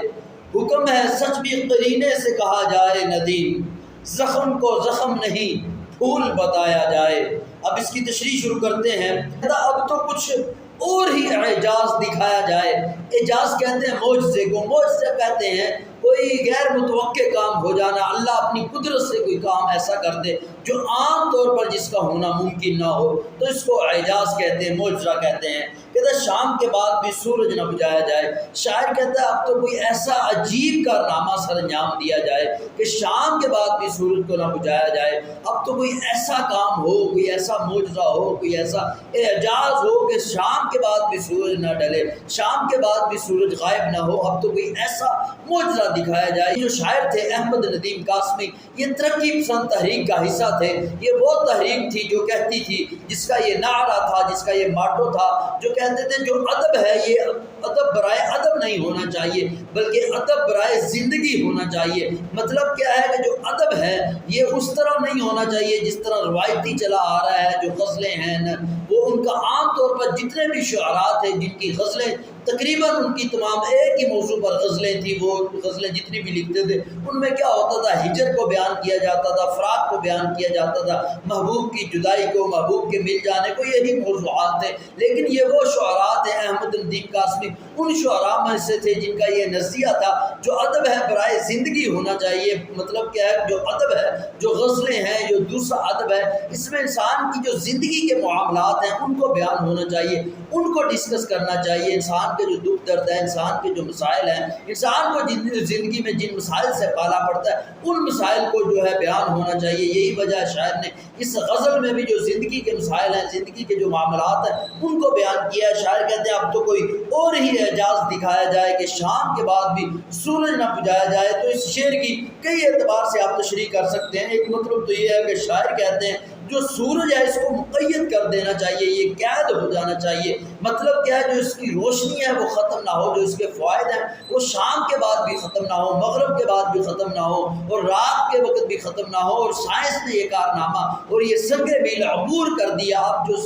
حکم ہے سچ بھی قرینے سے کہا جائے، ندیم زخم کو زخم نہیں پھول بتایا جائے۔ اب اس کی تشریح شروع کرتے ہیں۔ اب تو کچھ اور ہی اعجاز دکھایا جائے۔ اعجاز کہتے ہیں معجزے کو، معجزے کہتے ہیں کوئی غیر متوقع کام ہو جانا، اللہ اپنی قدرت سے کوئی کام ایسا کر دے جو عام طور پر جس کا ہونا ممکن نہ ہو، تو اس کو اعجاز کہتے ہیں، معجزہ کہتے ہیں۔ کہتا ہے شام کے بعد بھی سورج نہ بجھایا جائے۔ شاعر کہتا ہے اب تو کوئی ایسا عجیب کارنامہ سر انجام دیا جائے کہ شام کے بعد بھی سورج کو نہ بجھایا جائے۔ اب تو کوئی ایسا کام ہو، کوئی ایسا معجزہ ہو، کوئی ایسا اعجاز ہو کہ شام کے بعد بھی سورج نہ ڈلے، شام کے بعد بھی سورج غائب نہ ہو۔ اب تو کوئی ایسا معجزہ دکھایا جائے. جو شاعر تھے احمد ندیم قاسمی، یہ ترقی پسند تحریک کا حصہ تھے. یہ وہ تحریک تھی جو کہتی تھی، جس کا یہ نعرہ تھا، جس کا یہ ماٹو تھا، جو کہتے تھے جو ادب ہے یہ ادب برائے ادب نہیں ہونا چاہیے بلکہ ادب برائے زندگی ہونا چاہیے. مطلب کیا ہے کہ جو ادب ہے یہ اس طرح نہیں ہونا چاہیے جس طرح روایتی چلا آ رہا ہے. جو غزلیں ہیں وہ ان کا عام طور پر جتنے بھی شعراء تھے جن کی غزلیں تقریباً ان کی تمام ایک ہی موضوع پر غزلیں تھیں. وہ غزلیں جتنی بھی لکھتے تھے ان میں کیا ہوتا تھا، ہجر کو بیان کیا جاتا تھا، فراق کو بیان کیا جاتا تھا، محبوب کی جدائی کو، محبوب کے مل جانے کو، یہی موضوعات تھے. لیکن یہ وہ شعراء تھے احمد ندیم قاسمی ان شعراء میں سے تھے جن کا یہ نظریہ تھا جو ادب ہے برائے زندگی ہونا چاہیے. مطلب کیا ہے، جو ادب ہے، جو غزلیں ہیں، جو دوسرا ادب ہے، اس میں انسان کی جو زندگی کے معاملات ہیں ان کو بیان ہونا چاہیے، ان کو ڈسکس کرنا چاہیے. انسان کے جو دکھ درد ہے، انسان کے جو مسائل ہیں، انسان کو زندگی میں جن مسائل سے پالا پڑتا ہے ان مسائل کو جو ہے بیان ہونا چاہیے. یہی وجہ ہے شاعر نے اس غزل میں بھی جو زندگی کے مسائل ہیں، زندگی کے جو معاملات ہیں ان کو بیان کیا ہے. شاعر کہتے ہیں اب تو کوئی اور ہی اعجاز دکھایا جائے کہ شام کے بعد بھی سورج نہ بجھایا جائے. تو اس شعر کی کئی اعتبار سے آپ تشریح کر سکتے ہیں. ایک مطلب تو یہ ہے کہ شاعر کہتے ہیں جو سورج ہے اس کو مقید کر دینا چاہیے، یہ قید ہو جانا چاہیے. مطلب کیا ہے، جو اس کی روشنی ہے وہ ختم نہ ہو، جو اس کے فوائد ہیں وہ شام کے بعد بھی ختم نہ ہو، مغرب کے بعد بھی ختم نہ ہو، اور رات کے وقت بھی ختم نہ ہو. اور سائنس نے یہ کارنامہ اور یہ سنگ میل عبور کر دیا. اب جو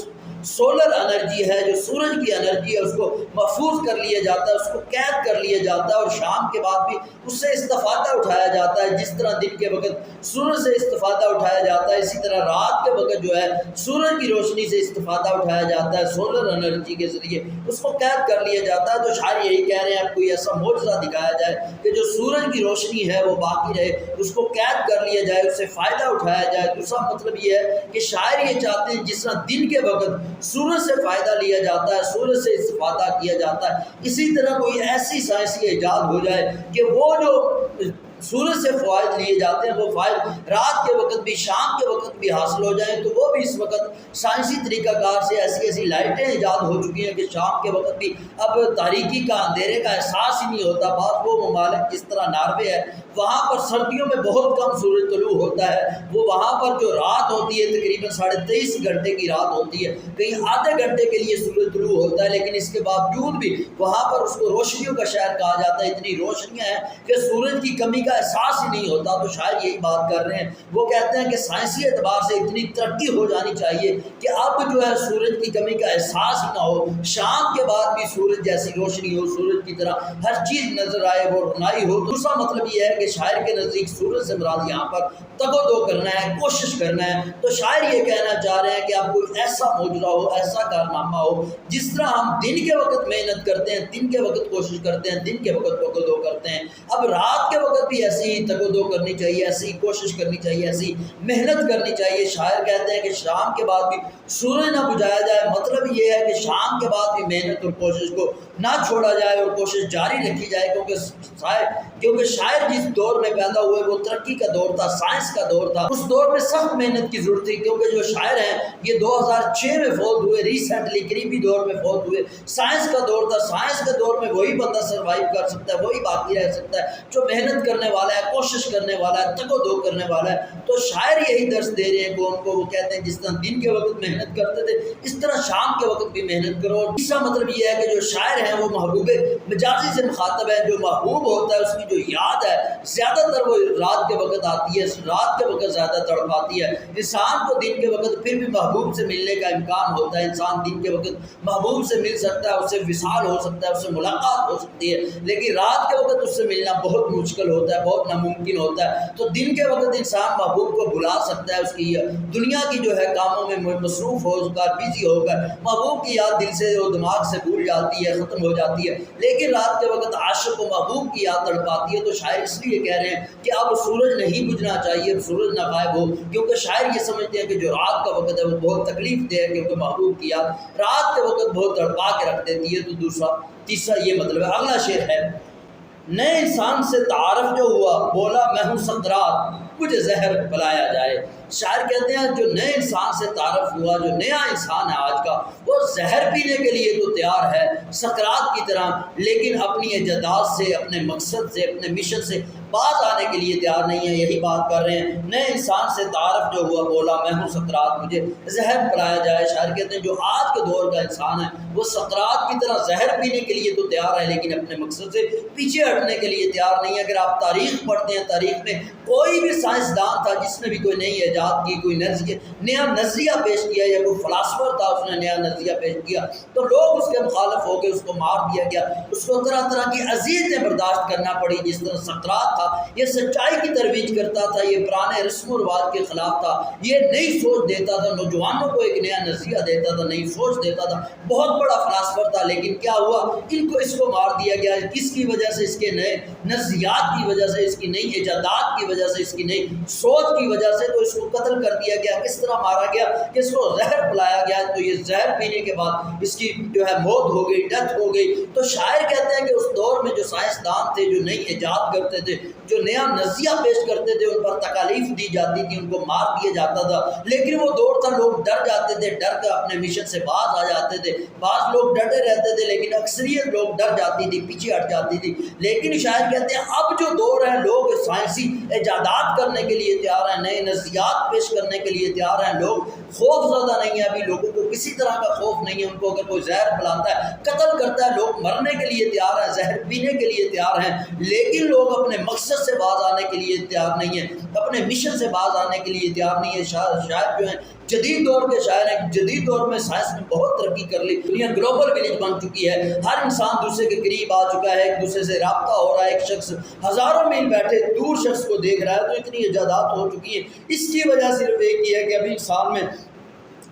سولر انرجی ہے، جو سورج کی انرجی ہے، اس کو محفوظ کر لیا جاتا ہے، اس کو قید کر لیا جاتا ہے، اور شام کے بعد بھی اس سے استفادہ اٹھایا جاتا ہے. جس طرح دن کے وقت سورج سے استفادہ اٹھایا جاتا ہے، اسی طرح رات کے وقت جو ہے سورج کی روشنی سے استفادہ اٹھایا جاتا ہے. سولر انرجی کے ذریعے اس کو قید کر لیا جاتا ہے. تو شاعر یہی کہہ رہے ہیں کوئی ایسا معجزہ دکھایا جائے کہ جو سورج کی روشنی ہے وہ باقی رہے، اس کو قید کر لیا جائے، اس سے فائدہ اٹھایا جائے. دوسرا مطلب یہ ہے کہ شاعر یہ چاہتے ہیں جس طرح دن کے وقت سورج سے فائدہ لیا جاتا ہے، سورج سے استفادہ کیا جاتا ہے، اسی طرح کوئی ایسی سائنسی ایجاد ہو جائے کہ وہ جو سورج سے فوائد لیے جاتے ہیں وہ فوائد رات کے وقت بھی، شام کے وقت بھی حاصل ہو جائیں. تو وہ بھی اس وقت سائنسی طریقہ کار سے ایسی ایسی لائٹیں ایجاد ہو چکی ہیں کہ شام کے وقت بھی اب تاریکی کا، اندھیرے کا احساس ہی نہیں ہوتا. بعض وہ ممالک جس طرح ناروے ہے وہاں پر سردیوں میں بہت کم سورج طلوع ہوتا ہے. وہ وہاں پر جو رات ہوتی ہے تقریباً 23.5 گھنٹے کی رات ہوتی ہے، کہیں آدھے گھنٹے کے لیے سورج طلوع ہوتا ہے، لیکن اس کے باوجود بھی وہاں پر اس کو روشنیوں کا شہر کہا جاتا ہے. اتنی روشنیاں ہیں کہ سورج کی کمی کا احساس ہی نہیں ہوتا. تو شاید یہی بات کر رہے ہیں، وہ کہتے ہیں کہ سائنسی اعتبار سے اتنی ترقی ہو جانی چاہیے کہ اب جو ہے سورج کی کمی کا احساس ہی نہ ہو، شام کے بعد بھی سورج جیسی روشنی ہو، سورج کی طرح ہر چیز نظر آئے، وہ رونائی ہو. دوسرا مطلب یہ ہے کہ شاعر کے نزدیک سورج سے مراد یہاں پر تگ و دو کرنا ہے، کوشش کرنا ہے. تو شاعر یہ کہنا چاہ رہے ہیں کہ اب کوئی ایسا معجزہ ہو، ایسا کارنامہ ہو جس طرح ہم دن کے وقت محنت کرتے ہیں، دن کے وقت کوشش کرتے ہیں، دن کے وقت تگ و دو کرتے ہیں، اب رات کے وقت بھی ایسی ہی تگ و دو کرنی چاہیے، ایسی کوشش کرنی چاہیے، ایسی محنت کرنی چاہیے. شاعر کہتے ہیں کہ شام کے بعد بھی سورج نہ بجھایا جائے. مطلب یہ ہے کہ شام کے بعد بھی محنت اور کوشش کو نہ چھوڑا جائے اور کوشش جاری رکھی جائے. کیونکہ شاعر جس دور میں پیدا ہوئے وہ ترقی کا دور تھا، سائنس کا دور تھا. اس دور میں سخت محنت کی ضرورت تھی، کیونکہ جو شاعر ہیں یہ 2006 میں فوت ہوئے، ریسنٹلی قریبی دور میں فوت ہوئے. سائنس کا دور تھا، سائنس کے دور میں وہی بندہ سروائیو کر سکتا ہے، وہی باقی رہ سکتا ہے جو محنت کرنے والا ہے، کوشش کرنے والا ہے، تگ و دو کرنے والا ہے. تو شاعر یہی درس دے رہے ہیں قوم کو. وہ کہتے ہیں جس طرح دن کے وقت محنت کرتے تھے اس طرح شام کے وقت بھی محنت کرو. اور تیسرا مطلب یہ ہے کہ جو شاعر ہیں وہ محبوب مجازی سے مخاطب ہے. جو محبوب ہوتا ہے اس کی جو یاد ہے زیادہ تر وہ رات کے وقت آتی ہے، رات کے وقت زیادہ تڑپاتی ہے. انسان کو دن کے وقت پھر بھی محبوب سے ملنے کا امکان ہوتا ہے، انسان دن کے وقت محبوب سے مل سکتا ہے، اس سے وصال ہو سکتا ہے، اس سے ملاقات ہو سکتی ہے. لیکن رات کے وقت اس سے ملنا بہت مشکل ہوتا ہے، بہت ناممکن ہوتا ہے. تو دن کے وقت انسان محبوب کو بلا سکتا ہے، اس کی دنیا کی جو ہے کاموں میں مصروف ہو کر، بزی ہو کر محبوب کی یاد دل سے اور دماغ سے بھول جاتی ہے، ختم ہو جاتی ہے. لیکن رات کے وقت عاشق و محبوب کی یاد تڑپاتی ہے. تو شاعر اس لیے کہہ رہے ہیں کہ اب سورج نہیں بجھنا چاہیے، سورج نہ غائب ہو، کیونکہ شاعر یہ سمجھتے ہیں کہ جو رات کا وقت ہے وہ بہت تکلیف دہ ہے، کیونکہ محبوب کی یاد رات کے وقت بہت تڑپا کے رکھ دیتی ہے. تو تیسرا یہ مطلب ہے. اگلا شعر ہے، نئے انسان سے تعارف جو ہوا بولا میں ہوں سکرات، مجھے زہر پلایا جائے۔ شاعر کہتے ہیں جو نئے انسان سے تعارف ہوا، جو نیا انسان ہے آج کا، وہ زہر پینے کے لیے تو تیار ہے سقراط کی طرح، لیکن اپنی ایجادات سے، اپنے مقصد سے، اپنے مشن سے باز آنے کے لیے تیار نہیں ہے۔ یہی بات کر رہے ہیں، نئے انسان سے تعارف جو ہوا، بولا میں ہوں سقراط، مجھے زہر پلایا جائے۔ شاعر کہتے ہیں جو آج کے دور کا انسان ہے وہ سقراط کی طرح زہر پینے کے لیے تو تیار ہے، لیکن اپنے مقصد سے پیچھے ہٹنے کے لیے تیار نہیں ہے۔ اگر آپ تاریخ پڑھتے ہیں، تاریخ میں کوئی بھی سائنسدان تھا جس نے بھی کوئی نئی ایجاد کی، کوئی نیا نظریہ پیش کیا، یا کوئی فلاسفر تھا اس نے نیا نظریہ پیش کیا، تو لوگ اس کے مخالف ہو گئے، اس کو مار دیا گیا، اس کو طرح طرح کی اذیتیں برداشت کرنا پڑی۔ جس طرح سقراط تھا، یہ سچائی کی ترویج کرتا تھا، یہ پرانے رسم و رواج کے خلاف تھا، یہ نئی سوچ دیتا تھا، نوجوانوں کو ایک نیا نظریہ دیتا تھا، نئی سوچ دیتا تھا، بہت بڑا فلاسفر تھا۔ لیکن کیا ہوا، اس کو مار دیا گیا۔ کس کی وجہ سے؟ اس کے نئے نظریات کی وجہ سے، اس کی نئی ایجادات کی وجہ سے، اس کی نئی سوچ کی وجہ سے، تو اس کو قتل کر دیا گیا۔ کس طرح مارا گیا کہ اس کو زہر پلایا گیا، تو یہ زہر پینے کے بعد اس کی جو ہے موت ہو گئی، ڈیتھ ہو گئی۔ تو شاعر کہتے ہیں کہ اس دور میں جو سائنسدان تھے، جو نئی ایجاد کرتے تھے، جو نیا نظریہ پیش کرتے تھے، ان پر تکالیف دی جاتی تھی، ان کو مار دیا جاتا تھا، لیکن وہ دور تھا لوگ ڈر جاتے تھے، ڈر کر اپنے مشن سے باز آ جاتے تھے۔ بعض لوگ ڈٹے رہتے تھے، لیکن اکثریت لوگ ڈر جاتی تھی، پیچھے ہٹ جاتی تھی۔ لیکن شاعر کہتے ہیں اب جو دور ہے، لوگ سائنسی ایجادات کرنے کے لیے تیار ہیں، نئے نظریات پیش کرنے کے لیے تیار ہیں، لوگ خوف زدہ نہیں ہیں۔ ابھی لوگوں کو کسی طرح کا خوف نہیں ہے، ان کو اگر کوئی زہر پلاتا ہے، قتل کرتا ہے، لوگ مرنے کے لیے تیار ہیں، زہر پینے کے لیے تیار ہیں، لیکن لوگ اپنے مقصد سے باز آنے کے لیے تیار نہیں ہیں، اپنے مشن سے باز آنے کے لیے تیار نہیں ہے۔ شاعر جو ہیں جدید دور کے شاعر ہیں، جدید دور میں سائنس نے بہت ترقی کر لی، دنیا گلوبل ولیج بن چکی ہے، ہر انسان دوسرے کے قریب آ چکا ہے، ایک دوسرے سے رابطہ ہو رہا ہے، ایک شخص ہزاروں میل بیٹھے دور شخص کو دیکھ رہا ہے، تو اتنی ایجادات ہو چکی ہے۔ اس کی وجہ صرف ایک ہی ہے کہ ابھی انسان میں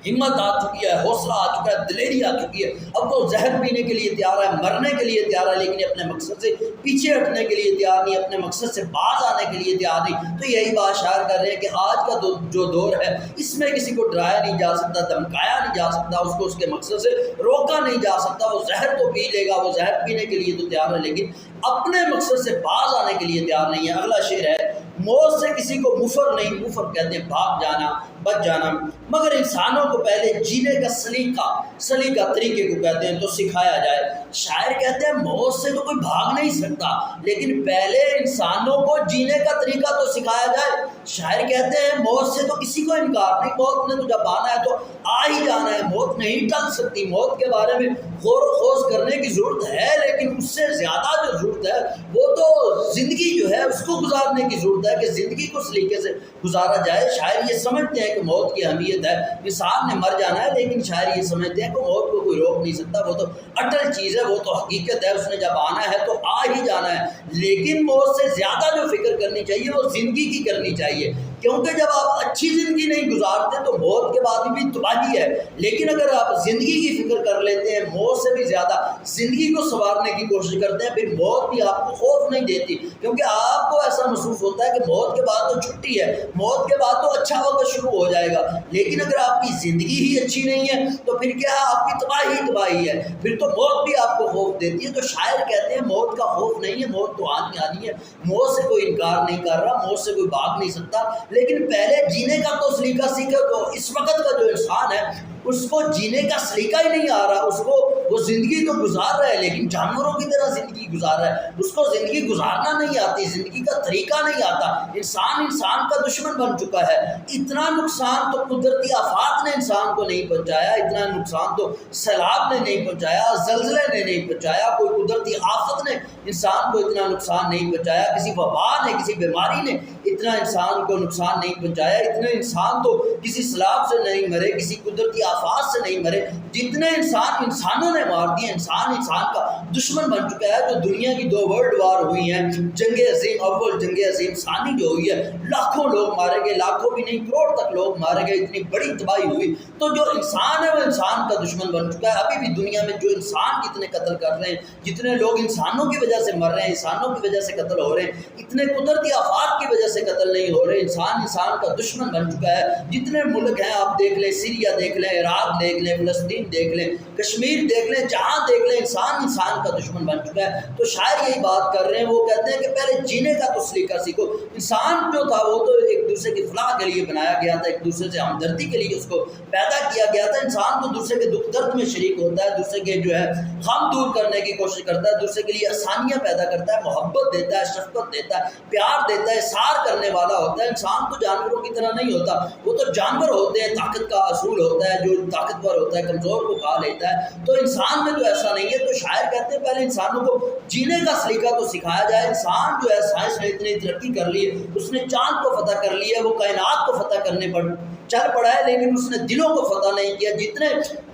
ہمت آ چکی ہے، حوصلہ آ چکا ہے، دلیری آ چکی ہے۔ اب وہ زہر پینے کے لیے تیار ہے، مرنے کے لیے تیار ہے، لیکن اپنے مقصد سے پیچھے ہٹنے کے لیے تیار نہیں، اپنے مقصد سے باز آنے کے لیے تیار نہیں۔ تو یہی بات شاعر کر رہے ہیں کہ آج کا جو دور ہے، اس میں کسی کو ڈرایا نہیں جا سکتا، دھمکایا نہیں جا سکتا، اس کو اس کے مقصد سے روکا نہیں جا سکتا۔ وہ زہر تو پی لے گا، وہ زہر پینے کے لیے تو تیار ہے، لیکن اپنے مقصد سے باز آنے کے لیے تیار نہیں ہے۔ اگلا شعر ہے، موت سے کسی کو مفر نہیں، مفر کہتے ہیں بھاگ جانا، بچ جانا، مگر انسانوں کو پہلے جینے کا سلیقہ طریقے کو کہتے ہیں تو سکھایا جائے۔ شاعر کہتے ہیں موت سے تو کوئی بھاگ نہیں سکتا، لیکن پہلے انسانوں کو جینے کا طریقہ تو سکھایا جائے۔ شاعر کہتے ہیں موت سے تو کسی کو انکار نہیں، موت نے تو جب آنا ہے تو آ ہی جانا ہے، موت نہیں ٹل سکتی۔ موت کے بارے میں غور و خوض کرنے کی ضرورت ہے، لیکن اس سے زیادہ جو ضرورت ہے وہ تو زندگی جو ہے اس کو گزارنے کی ضرورت ہے، کہ زندگی کو سلیقے سے گزارا جائے۔ شاعر یہ سمجھتے ہیں کہ موت کی اہمیت ہے، انسان نے مر جانا ہے، لیکن شاعر یہ سمجھتے ہیں کہ موت کو کوئی روک نہیں سکتا، وہ تو اٹل چیز ہے، وہ تو حقیقت ہے، اس نے جب آنا ہے تو آ ہی جانا ہے۔ لیکن موت سے زیادہ جو فکر کرنی چاہیے وہ زندگی کی کرنی چاہیے، کیونکہ جب آپ اچھی زندگی نہیں گزارتے تو موت کے بعد بھی تباہی ہے، لیکن اگر آپ زندگی کی فکر کر لیتے ہیں، موت سے بھی زیادہ زندگی کو سنوارنے کی کوشش کرتے ہیں، پھر موت بھی آپ کو خوف نہیں دیتی، کیونکہ آپ کو ایسا محسوس ہوتا ہے کہ موت کے بعد تو چھٹی ہے، موت کے بعد تو اچھا وقت شروع ہو جائے گا۔ لیکن اگر آپ کی زندگی ہی اچھی نہیں ہے تو پھر کیا ہے، آپ کی تباہی ہے، پھر تو موت بھی آپ کو خوف دیتی ہے۔ تو شاعر کہتے ہیں موت کا خوف نہیں ہے، موت تو آنی ہے، موت سے کوئی انکار نہیں کر رہا، موت سے کوئی بھاگ نہیں سکتا، لیکن پہلے جینے کا تو سلیقہ سیکھے۔ تو اس وقت کا جو انسان ہے اس کو جینے کا سلیقہ ہی نہیں آ رہا، اس کو وہ زندگی تو گزار رہا ہے لیکن جانوروں کی طرح زندگی گزار رہا ہے، اس کو زندگی گزارنا نہیں آتی، زندگی کا طریقہ نہیں آتا۔ انسان کا دشمن بن چکا ہے۔ اتنا نقصان تو قدرتی آفات نے انسان کو نہیں پہنچایا، اتنا نقصان تو سیلاب نے نہیں پہنچایا، زلزلے نے نہیں پہنچایا، کوئی قدرتی آفت نے انسان کو اتنا نقصان نہیں پہنچایا، کسی وبا نے، کسی بیماری نے اتنا انسان کو نقصان نہیں پہنچایا، اتنے انسان تو کسی سیلاب سے نہیں مرے، کسی قدرتی آفات سے نہیں مرے، جتنے انسانوں نے مار دیے۔ انسان کا دشمن بن چکا ہے۔ جو دنیا کی 2 ورلڈ وار ہوئی ہیں، جنگ عظیم اول، جنگ عظیم ثانی جو ہوئی ہے، لاکھوں لوگ مارے گئے، لاکھوں بھی نہیں کروڑ تک لوگ مارے گئے، اتنی بڑی تباہی ہوئی۔ تو جو انسان ہے وہ انسان کا دشمن بن چکا ہے۔ ابھی بھی دنیا میں جو انسان جتنے قتل کر رہے ہیں، جتنے لوگ انسانوں کی وجہ سے مر رہے ہیں، انسانوں کی وجہ سے قتل ہو رہے ہیں، اتنے قدرتی آفات کی وجہ سے سے قتل نہیں ہو رہے، انسان کا دشمن بن چکا ہے۔ جتنے ملک ہیں آپ دیکھ لیں، سیریا دیکھ لیں، عراق دیکھ لیں، فلسطین دیکھ لیں، کشمیر دیکھ لیں، جہاں دیکھ لیں انسان کا دشمن بن چکا ہے۔ تو شاعر یہی بات کر رہے ہیں، وہ کہتے ہیں کہ پہلے جینے کا تو سلیقہ سیکھو۔ انسان جو تھا وہ تو ایک دوسرے کی فلاح کے لیے بنایا گیا تھا، ایک دوسرے سے ہمدردی کے لیے اس کو پیدا کیا گیا تھا۔ انسان تو دوسرے کے دکھ درد میں شریک ہوتا ہے، دوسرے کے جو ہے غم دور کرنے کی کوشش کرتا ہے، دوسرے کے لیے آسانیاں پیدا کرتا ہے، محبت دیتا ہے، شفقت دیتا ہے، پیار دیتا ہے، احسان کرنے والا ہوتا ہے۔ انسان تو جانوروں کی طرح نہیں ہوتا، وہ تو جانور ہوتے ہیں، طاقت کا اصول ہوتا ہے، جو طاقتور ہوتا ہے کمزور کو کھا لیتا ہے۔ تو انسان میں تو ایسا نہیں ہے۔ تو شاعر کہتے ہیں پہلے انسانوں کو جینے کا سلیقہ تو سکھایا جائے۔ انسان جو ہے سائنس نے اتنی ترقی کر لی ہے، اس نے چاند کو فتح کر لیا ہے، وہ کائنات کو فتح کرنے پر چل پڑا ہے، لیکن اس نے دلوں کو فتح نہیں کیا۔ جتنے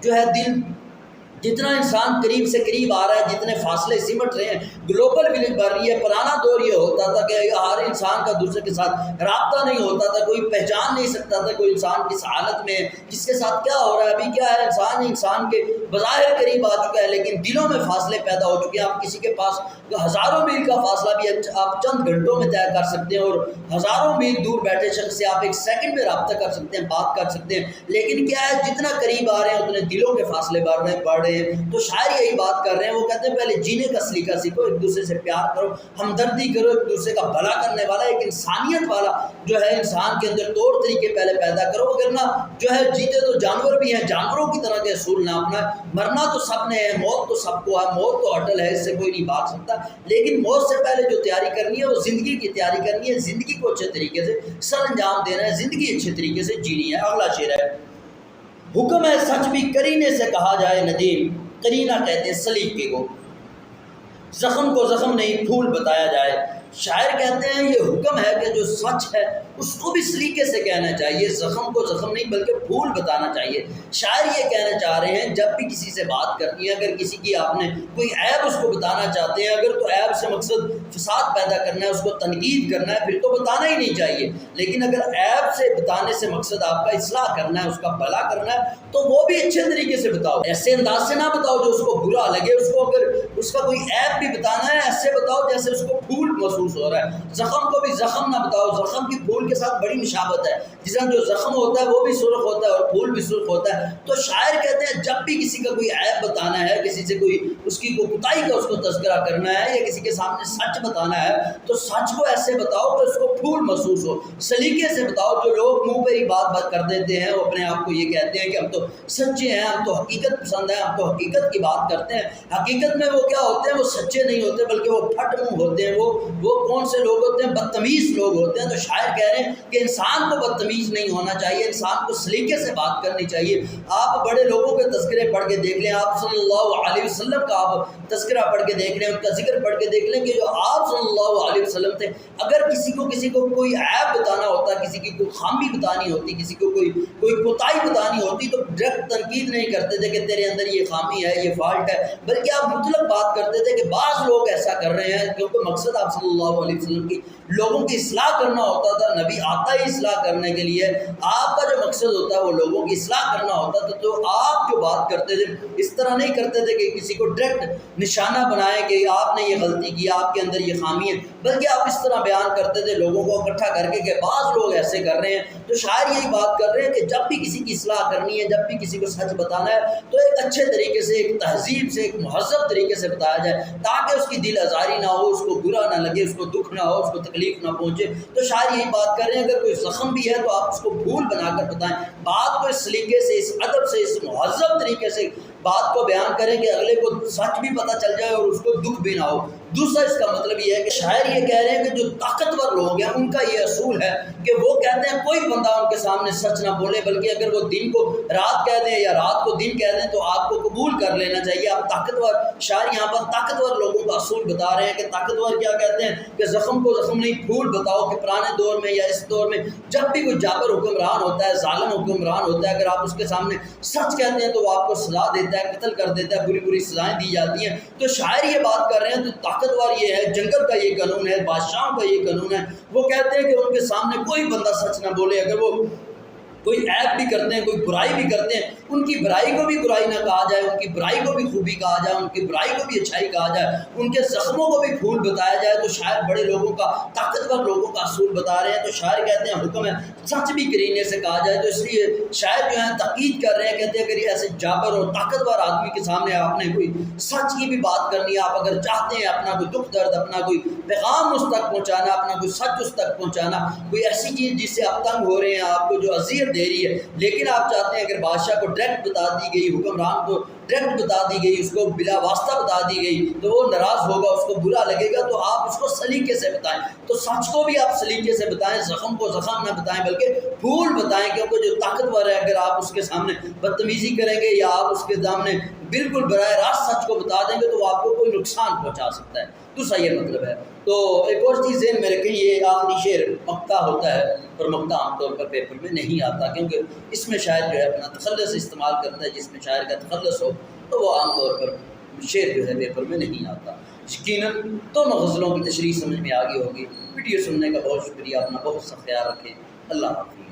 جو ہے دل، جتنا انسان قریب سے قریب آ رہا ہے، جتنے فاصلے سمٹ رہے ہیں، گلوبل ولیج بڑھ رہی ہے۔ پرانا دور یہ ہوتا تھا کہ ہر انسان کا دوسرے کے ساتھ رابطہ نہیں ہوتا تھا، کوئی پہچان نہیں سکتا تھا کوئی انسان کس حالت میں ہے، کس کے ساتھ کیا ہو رہا ہے۔ ابھی کیا ہے، انسان کے بظاہر قریب آ چکا ہے، لیکن دلوں میں فاصلے پیدا ہو چکے ہیں۔ آپ کسی کے پاس ہزاروں میل کا فاصلہ بھی آپ چند گھنٹوں میں طے کر سکتے ہیں، اور ہزاروں میل دور بیٹھے شخص سے آپ ایک سیکنڈ میں رابطہ کر سکتے ہیں، بات کر سکتے ہیں۔ لیکن کیا ہے، جتنا قریب آ رہے ہیں اتنے دلوں کے فاصلے بڑھ رہے ہیں۔ تو شاعر یہی بات کر رہے ہیں، وہ کہتے ہیں پہلے جینے کا سلیقہ سیکھو، ایک دوسرے سے پیار کرو، ہمدردی کرو، ایک دوسرے کا بھلا کرنے والا، ایک انسانیت والا جو ہے انسان کے اندر طور طریقے پہلے پیدا کرو۔ وگرنہ جو ہے جیتے تو جانور بھی ہیں، جانوروں کی طرح کے اصول نہ اپنا۔ مرنا تو سب نے ہے، موت تو سب کو ہے، موت تو اٹل ہے، اس سے کوئی نہیں بھاگ سکتا۔ لیکن موت سے پہلے جو تیاری کرنی ہے وہ زندگی کی تیاری کرنی ہے، زندگی کو اچھے طریقے سے سر انجام دینا ہے، زندگی اچھے طریقے سے جینی ہے۔ اگلا شعر ہے، حکم ہے سچ بھی کرینے سے کہا جائے ندیم، کرینہ کہتے ہیں سلیقے کو، زخم کو زخم نہیں پھول بتایا جائے۔ شاعر کہتے ہیں یہ حکم ہے کہ جو سچ ہے اس کو بھی سلیقے سے کہنا چاہیے، زخم کو زخم نہیں بلکہ پھول بتانا چاہیے۔ شاعر یہ کہنا چاہ رہے ہیں جب بھی کسی سے بات کرنی ہے، اگر کسی کی آپ نے کوئی عیب اس کو بتانا چاہتے ہیں، اگر تو عیب سے مقصد فساد پیدا کرنا ہے، اس کو تنقید کرنا ہے، پھر تو بتانا ہی نہیں چاہیے۔ لیکن اگر عیب سے بتانے سے مقصد آپ کا اصلاح کرنا ہے، اس کا بھلا کرنا ہے، تو وہ بھی اچھے طریقے سے بتاؤ، ایسے انداز سے نہ بتاؤ جو اس کو برا لگے۔ اس کو اگر اس کا کوئی عیب بھی بتانا ہے، ایسے بتاؤ جیسے اس کو پھول محسوس ہو رہا ہے۔ زخم کو بھی زخم نہ بتاؤ، زخم کی پھول کے ساتھ بڑی مشابہت ہے، جس طرح جو زخم ہوتا ہے وہ بھی سرخ ہوتا ہے اور پھول بھی سرخ ہوتا ہے۔ تو شاعر کہتے ہیں جب بھی کسی کا کوئی عیب بتانا ہے، کسی سے کوئی اس کی کوئی کوتاہی کا اس کو تذکرہ کرنا ہے، یا کسی کے سامنے سچ بتانا ہے، تو سچ کو ایسے بتاؤ کہ اس کو پھول محسوس ہو، سلیقے سے بتاؤ۔ جو لوگ منہ پہ ہی بات کر دیتے ہیں، وہ اپنے آپ کو یہ کہتے ہیں کہ ہم تو سچے ہیں، ہم تو حقیقت پسند ہیں، ہم تو حقیقت کی بات کرتے ہیں۔ حقیقت میں وہ کیا ہوتے ہیں، وہ سچے نہیں ہوتے بلکہ وہ پھٹ منہ ہوتے ہیں۔ وہ کون سے لوگ ہوتے ہیں، بدتمیز لوگ ہوتے ہیں۔ تو شاعر کہہ رہے ہیں کہ انسان کو بدتمیز نہیں ہونا چاہیے، انسان کو سلیقے سے بات کرنی چاہیے۔ آپ بڑے لوگوں کے تذکرے پڑھ کے دیکھ لیں، آپ صلی اللہ علیہ وسلم کا آپ تذکرہ پڑھ کے دیکھ لیں، ان کا ذکر پڑھ کے دیکھ لیں کہ جو آپ صلی اللہ علیہ وسلم تھے، اگر کسی کو کوئی عیب بتانا ہوتا، کسی کی کوئی خامی بتانی ہوتی، کسی کو کوئی کوتاہی بتانی ہوتی، تو ڈائریکٹ تنقید نہیں کرتے تھے کہ تیرے اندر یہ خامی ہے، یہ فالٹ ہے، بلکہ آپ مطلق بات کرتے تھے کہ بعض لوگ ایسا کر رہے ہیں، کیونکہ مقصد آپ صلی اللہ علیہ وسلم کی لوگوں کی اصلاح کرنا ہوتا تھا۔ نبی آتا ہی اصلاح کرنے کے لیے، آپ کا جو مقصد ہوتا ہے وہ لوگوں کی اصلاح کرنا ہوتا تھا۔ تو آپ جو بات کرتے تھے اس طرح نہیں کرتے تھے کہ کسی کو ڈائریکٹ نشانہ بنائے کہ آپ نے یہ غلطی کی، آپ کے اندر یہ خامی ہے، بلکہ آپ اس طرح بیان کرتے تھے لوگوں کو اکٹھا کر کے کہ بعض لوگ ایسے کر رہے ہیں۔ تو شاعر یہی بات کر رہے ہیں کہ جب بھی کسی کی اصلاح کرنی ہے، جب بھی کسی کو سچ بتانا ہے، تو ایک اچھے طریقے سے، ایک تہذیب سے، ایک مہذب طریقے سے بتایا جائے، تاکہ اس کی دل آزاری نہ ہو، اس کو برا نہ لگے، اس کو دکھ نہ ہو، اس کو تکلیف نہ پہنچے۔ تو شاعر یہی بات کر رہے ہیں اگر کوئی زخم بھی ہے تو آپ اس کو پھول بنا کر بتائیں، بات کو اس سلیقے سے، اس ادب سے، اس مہذب طریقے سے بات کو بیان کریں کہ اگلے کو سچ بھی پتہ چل جائے اور اس کو دکھ بھی نہ ہو۔ دوسرا اس کا مطلب یہ ہے کہ شاعر یہ کہہ رہے ہیں کہ جو طاقتور لوگ ہیں ان کا یہ اصول ہے کہ وہ کہتے ہیں کوئی بندہ ان کے سامنے سچ نہ بولے، بلکہ اگر وہ دن کو رات کہہ دیں یا رات کو دن کہہ دیں تو آپ کو قبول کر لینا چاہیے۔ آپ طاقتور، شاعر یہاں پر طاقتور لوگوں کا اصول بتا رہے ہیں کہ طاقتور کیا کہتے ہیں کہ زخم کو زخم نہیں پھول بتاؤ، کہ پرانے دور میں یا اس دور میں جب بھی کوئی جابر حکمران ہوتا ہے، ظالم حکمران ہوتا ہے، اگر آپ اس کے سامنے سچ کہتے ہیں تو وہ آپ کو سزا دیتا ہے، قتل کر دیتا ہے، بری بری سزائیں دی جاتی ہیں۔ تو شاعر یہ بات کر رہے ہیں تو طاقتور یہ ہے، جنگل کا یہ قانون ہے، بادشاہوں کا یہ قانون ہے، وہ کہتے ہیں کہ ان کے سامنے کوئی بندہ سچ نہ بولے۔ اگر وہ کوئی عیب بھی کرتے ہیں، کوئی برائی بھی کرتے ہیں، ان کی برائی کو بھی برائی نہ کہا جائے، ان کی برائی کو بھی خوبی کہا جائے، ان کی برائی کو بھی اچھائی کہا جائے، ان کے زخموں کو بھی پھول بتایا جائے، تو شاعر بڑے لوگوں کا، طاقتور لوگوں کا اصول بتا رہے ہیں، تو شاعر کہتے ہیں حکم ہے سچ بھی کرینے سے کہا جائے۔ تو اس لیے شاعر جو ہیں تاکید کر رہے ہیں، کہتے ہیں اگر یہ ایسے جابر اور طاقتور آدمی کے سامنے آپ نے کوئی سچ کی بھی بات کرنی ہے، آپ اگر چاہتے ہیں اپنا کوئی دکھ درد، اپنا کوئی پیغام اس تک پہنچانا، اپنا کوئی سچ اس تک پہنچانا، کوئی ایسی چیز جس سے آپ تنگ ہو رہے ہیں، آپ کو جو اذیت دے رہی ہے، لیکن آپ چاہتے ہیں اگر بادشاہ کو ڈائریکٹ بتا دی گئی، حکمران کو ڈائریکٹ بتا دی گئی، اس کو بلا واسطہ بتا دی گئی، تو وہ ناراض ہوگا، اس کو برا لگے گا، تو آپ اس کو سلیقے سے بتائیں۔ تو سچ کو بھی آپ سلیقے سے بتائیں، زخم کو زخم نہ بتائیں بلکہ پھول بتائیں، کیونکہ جو طاقتور ہے اگر آپ اس کے سامنے بدتمیزی کریں گے یا آپ اس کے سامنے بالکل براہ راست سچ کو بتا دیں گے تو وہ آپ کو کوئی نقصان پہنچا سکتا ہے۔ دوسرا یہ مطلب ہے۔ تو ایک اور چیز ذہن میں رکھیں، یہ آخری شعر مقطع ہوتا ہے، اور مقطع عام طور پر پیپر میں نہیں آتا، کیونکہ اس میں شاعر جو ہے اپنا تخلص استعمال کرتا ہے، جس میں شاعر کا تخلص ہو تو وہ عام طور پر شعر جو ہے پیپر میں نہیں آتا۔ یقیناً دونوں غزلوں کی تشریح سمجھ میں آ گئی ہوگی۔ ویڈیو سننے کا بہت شکریہ، اپنا بہت سا خیال رکھیں، اللہ حافظ۔